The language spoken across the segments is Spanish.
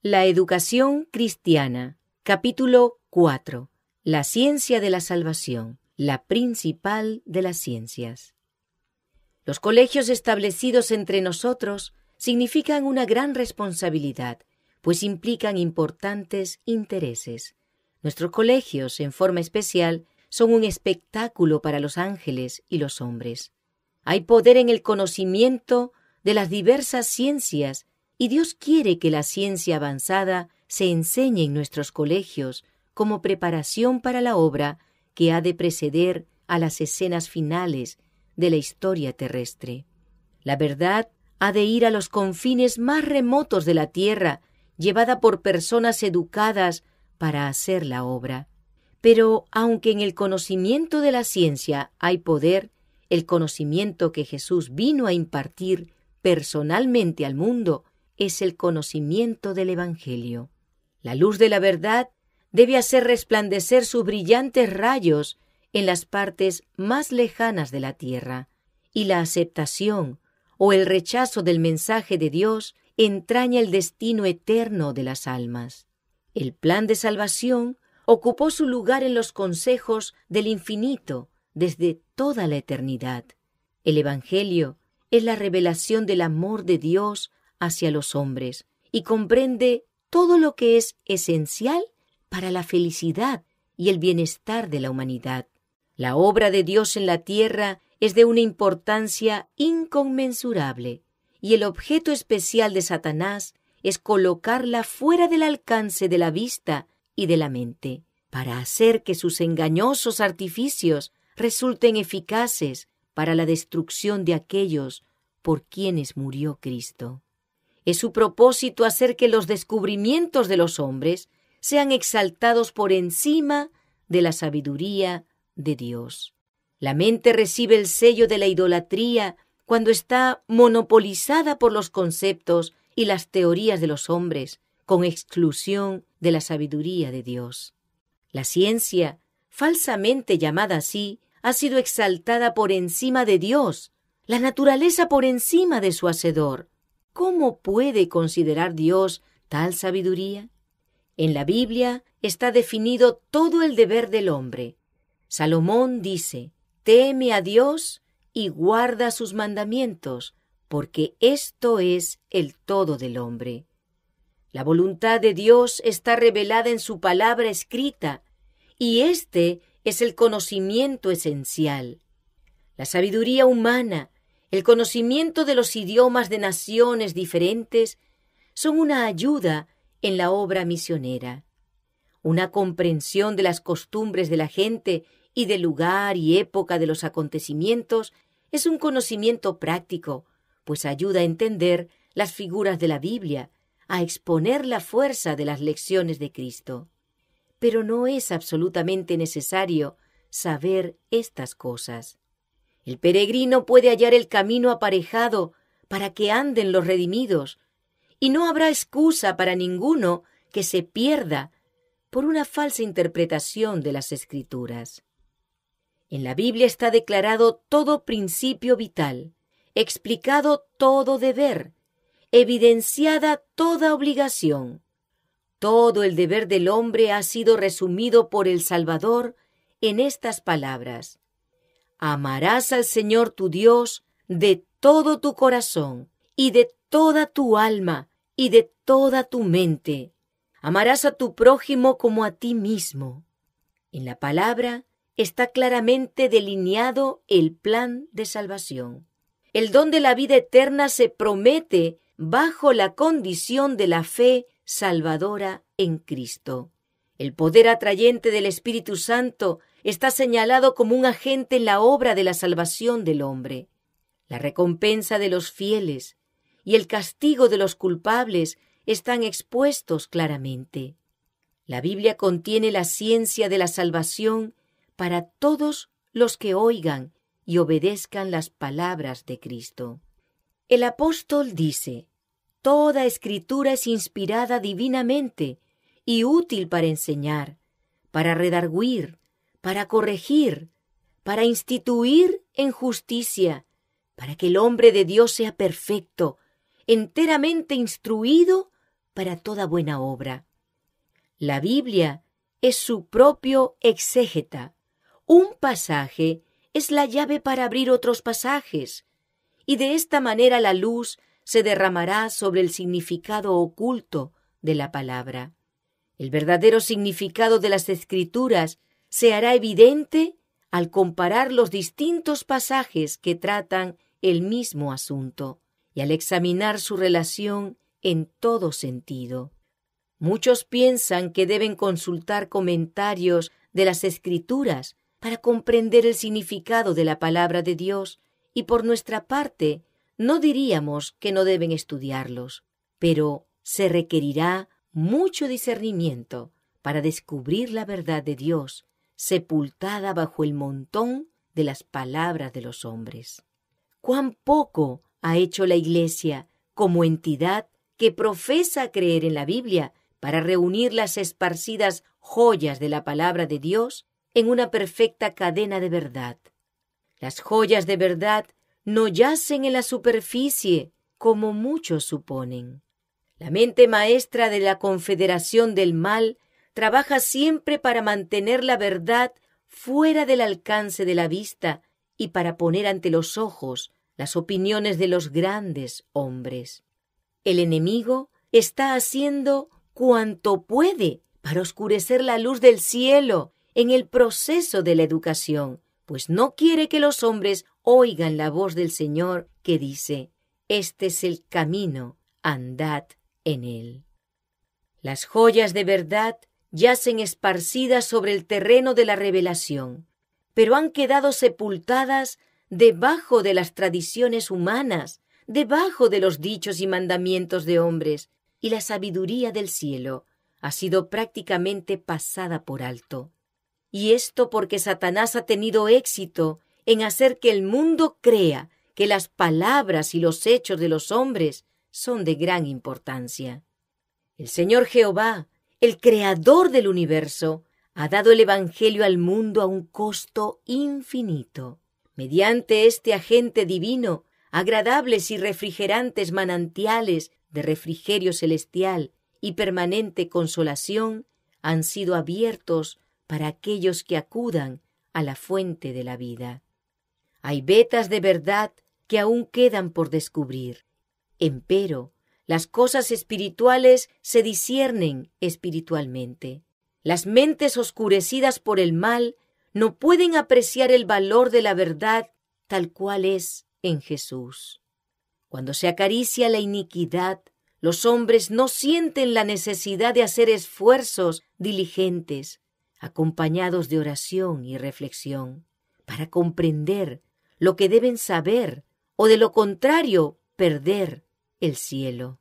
La educación cristiana, capítulo 4. La ciencia de la salvación, la principal de las ciencias. Los colegios establecidos entre nosotros significan una gran responsabilidad, pues implican importantes intereses. Nuestros colegios, en forma especial, son un espectáculo para los ángeles y los hombres. Hay poder en el conocimiento de las diversas ciencias y Dios quiere que la ciencia avanzada se enseñe en nuestros colegios como preparación para la obra que ha de preceder a las escenas finales de la historia terrestre. La verdad ha de ir a los confines más remotos de la tierra, llevada por personas educadas para hacer la obra. Pero aunque en el conocimiento de la ciencia hay poder, el conocimiento que Jesús vino a impartir personalmente al mundo es el conocimiento del Evangelio. La luz de la verdad debe hacer resplandecer sus brillantes rayos en las partes más lejanas de la tierra, y la aceptación o el rechazo del mensaje de Dios entraña el destino eterno de las almas. El plan de salvación ocupó su lugar en los consejos del infinito desde toda la eternidad. El Evangelio es la revelación del amor de Dios hacia los hombres y comprende todo lo que es esencial para la felicidad y el bienestar de la humanidad. La obra de Dios en la tierra es de una importancia inconmensurable y el objeto especial de Satanás es colocarla fuera del alcance de la vista y de la mente, para hacer que sus engañosos artificios resulten eficaces para la destrucción de aquellos por quienes murió Cristo. Es su propósito hacer que los descubrimientos de los hombres sean exaltados por encima de la sabiduría de Dios. La mente recibe el sello de la idolatría cuando está monopolizada por los conceptos y las teorías de los hombres, con exclusión de la sabiduría de Dios. La ciencia, falsamente llamada así, ha sido exaltada por encima de Dios, la naturaleza por encima de su Hacedor. ¿Cómo puede considerar Dios tal sabiduría? En la Biblia está definido todo el deber del hombre. Salomón dice: «Teme a Dios y guarda sus mandamientos, porque esto es el todo del hombre». La voluntad de Dios está revelada en su palabra escrita, y este es el conocimiento esencial. La sabiduría humana, el conocimiento de los idiomas de naciones diferentes, son una ayuda en la obra misionera. Una comprensión de las costumbres de la gente y del lugar y época de los acontecimientos es un conocimiento práctico, pues ayuda a entender las figuras de la Biblia, a exponer la fuerza de las lecciones de Cristo. Pero no es absolutamente necesario saber estas cosas. El peregrino puede hallar el camino aparejado para que anden los redimidos, y no habrá excusa para ninguno que se pierda por una falsa interpretación de las Escrituras. En la Biblia está declarado todo principio vital, explicado todo deber, evidenciada toda obligación. Todo el deber del hombre ha sido resumido por el Salvador en estas palabras: «Amarás al Señor tu Dios de todo tu corazón y de toda tu alma y de toda tu mente. Amarás a tu prójimo como a ti mismo». En la palabra está claramente delineado el plan de salvación. El don de la vida eterna se promete bajo la condición de la fe salvadora en Cristo. El poder atrayente del Espíritu Santo está señalado como un agente en la obra de la salvación del hombre. La recompensa de los fieles y el castigo de los culpables están expuestos claramente. La Biblia contiene la ciencia de la salvación para todos los que oigan y obedezcan las palabras de Cristo. El apóstol dice: «Toda escritura es inspirada divinamente y útil para enseñar, para redarguir, para corregir, para instituir en justicia, para que el hombre de Dios sea perfecto, enteramente instruido para toda buena obra. La Biblia es su propio exégeta. Un pasaje es la llave para abrir otros pasajes, y de esta manera la luz se derramará sobre el significado oculto de la palabra. El verdadero significado de las Escrituras se hará evidente al comparar los distintos pasajes que tratan el mismo asunto y al examinar su relación en todo sentido. Muchos piensan que deben consultar comentarios de las Escrituras para comprender el significado de la palabra de Dios, y por nuestra parte no diríamos que no deben estudiarlos, pero se requerirá mucho discernimiento para descubrir la verdad de Dios, sepultada bajo el montón de las palabras de los hombres. ¡Cuán poco ha hecho la Iglesia como entidad que profesa creer en la Biblia para reunir las esparcidas joyas de la palabra de Dios en una perfecta cadena de verdad! Las joyas de verdad no yacen en la superficie, como muchos suponen. La mente maestra de la confederación del mal trabaja siempre para mantener la verdad fuera del alcance de la vista y para poner ante los ojos las opiniones de los grandes hombres. El enemigo está haciendo cuanto puede para oscurecer la luz del cielo en el proceso de la educación, pues no quiere que los hombres oigan la voz del Señor que dice: «Este es el camino, andad en él». Las joyas de verdad yacen esparcidas sobre el terreno de la revelación, pero han quedado sepultadas debajo de las tradiciones humanas, debajo de los dichos y mandamientos de hombres, y la sabiduría del cielo ha sido prácticamente pasada por alto. Y esto porque Satanás ha tenido éxito en hacer que el mundo crea que las palabras y los hechos de los hombres son de gran importancia. El Señor Jehová, el Creador del universo, ha dado el Evangelio al mundo a un costo infinito. Mediante este agente divino, agradables y refrigerantes manantiales de refrigerio celestial y permanente consolación han sido abiertos para aquellos que acudan a la fuente de la vida. Hay vetas de verdad que aún quedan por descubrir. Empero, las cosas espirituales se disciernen espiritualmente. Las mentes oscurecidas por el mal no pueden apreciar el valor de la verdad tal cual es en Jesús. Cuando se acaricia la iniquidad, los hombres no sienten la necesidad de hacer esfuerzos diligentes, acompañados de oración y reflexión, para comprender lo que deben saber, o de lo contrario, perder el cielo.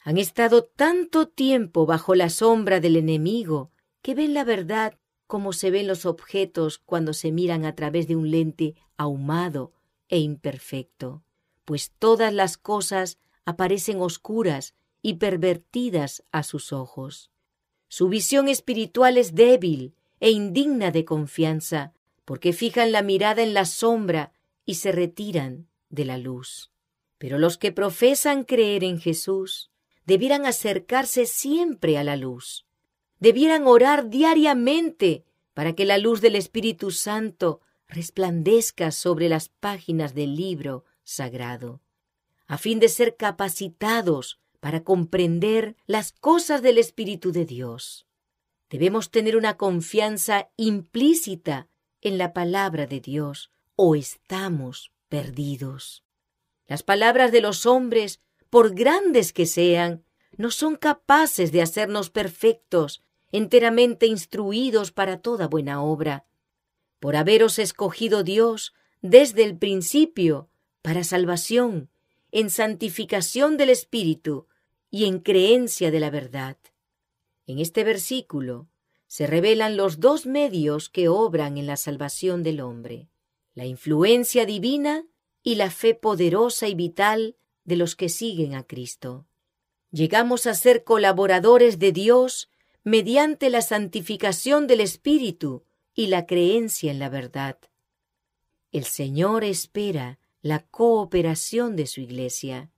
Han estado tanto tiempo bajo la sombra del enemigo que ven la verdad como se ven los objetos cuando se miran a través de un lente ahumado e imperfecto, pues todas las cosas aparecen oscuras y pervertidas a sus ojos. Su visión espiritual es débil e indigna de confianza, porque fijan la mirada en la sombra y se retiran de la luz. Pero los que profesan creer en Jesús debieran acercarse siempre a la luz. Debieran orar diariamente para que la luz del Espíritu Santo resplandezca sobre las páginas del libro sagrado, a fin de ser capacitados para comprender las cosas del Espíritu de Dios. Debemos tener una confianza implícita en la palabra de Dios, o estamos perdidos. Las palabras de los hombres, por grandes que sean, no son capaces de hacernos perfectos, enteramente instruidos para toda buena obra. Por haberos escogido Dios desde el principio para salvación, en santificación del Espíritu y en creencia de la verdad. En este versículo se revelan los dos medios que obran en la salvación del hombre: la influencia divina y la fe poderosa y vital de los que siguen a Cristo. Llegamos a ser colaboradores de Dios mediante la santificación del Espíritu y la creencia en la verdad. El Señor espera la cooperación de su Iglesia.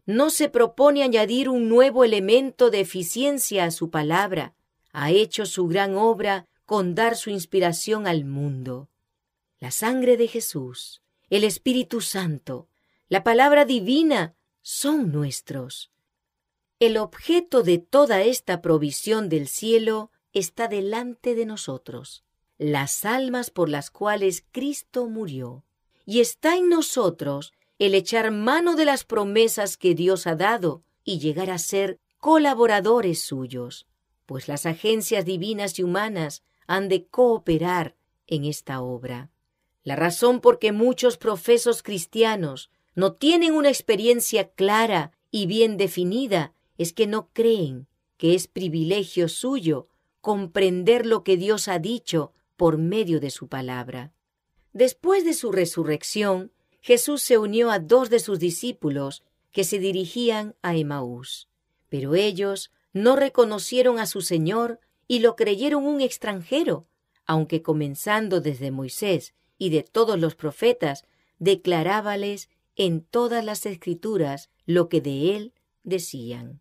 no se propone añadir un nuevo elemento de eficiencia a su palabra. Ha hecho su gran obra con dar su inspiración al mundo. La sangre de Jesús, el Espíritu Santo, la palabra divina son nuestros. El objeto de toda esta provisión del cielo está delante de nosotros, las almas por las cuales Cristo murió, y está en nosotros el echar mano de las promesas que Dios ha dado y llegar a ser colaboradores suyos, pues las agencias divinas y humanas han de cooperar en esta obra. La razón por que muchos profesos cristianos no tienen una experiencia clara y bien definida es que no creen que es privilegio suyo comprender lo que Dios ha dicho por medio de su palabra. Después de su resurrección, Jesús se unió a 2 de sus discípulos que se dirigían a Emaús, pero ellos no reconocieron a su Señor y lo creyeron un extranjero, aunque comenzando desde Moisés y de todos los profetas, declarábales en todas las Escrituras lo que de él decían.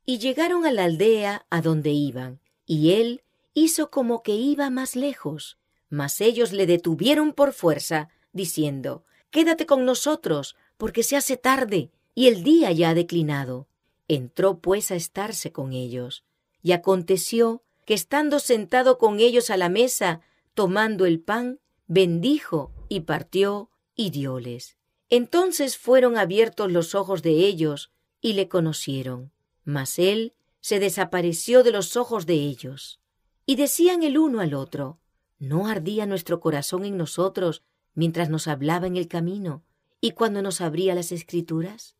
Y llegaron a la aldea a donde iban, y él hizo como que iba más lejos, mas ellos le detuvieron por fuerza, diciendo: «Quédate con nosotros, porque se hace tarde, y el día ya ha declinado». Entró pues a estarse con ellos, y aconteció que estando sentado con ellos a la mesa, tomando el pan, bendijo y partió y dióles. Entonces fueron abiertos los ojos de ellos y le conocieron, mas él se desapareció de los ojos de ellos. Y decían el uno al otro: ¿no ardía nuestro corazón en nosotros mientras nos hablaba en el camino y cuando nos abría las Escrituras?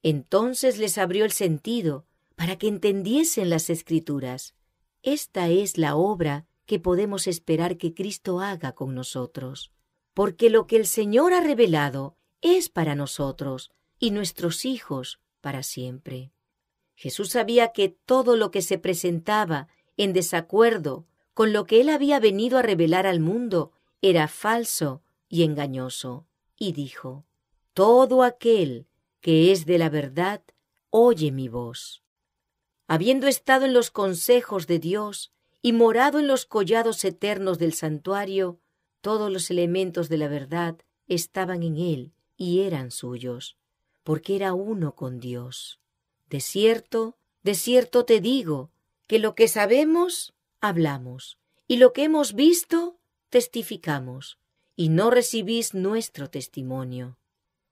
Entonces les abrió el sentido para que entendiesen las Escrituras. Esta es la obra que podemos esperar que Cristo haga con nosotros, porque lo que el Señor ha revelado es para nosotros y nuestros hijos para siempre. Jesús sabía que todo lo que se presentaba en desacuerdo con lo que él había venido a revelar al mundo era falso y engañoso, y dijo: «Todo aquel que es de la verdad oye mi voz». Habiendo estado en los consejos de Dios y morado en los collados eternos del santuario, todos los elementos de la verdad estaban en él y eran suyos, porque era uno con Dios. De cierto te digo, que lo que sabemos, hablamos, y lo que hemos visto, testificamos, y no recibís nuestro testimonio.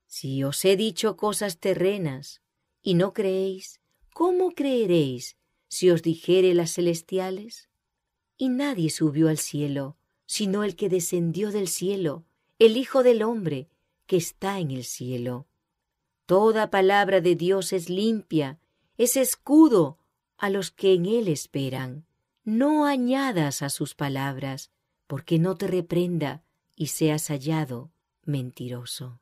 Si os he dicho cosas terrenas y no creéis, ¿cómo creeréis si os dijere las celestiales? Y nadie subió al cielo, sino el que descendió del cielo, el Hijo del Hombre, que está en el cielo. Toda palabra de Dios es limpia, es escudo a los que en él esperan. No añadas a sus palabras, porque no te reprenda y seas hallado mentiroso.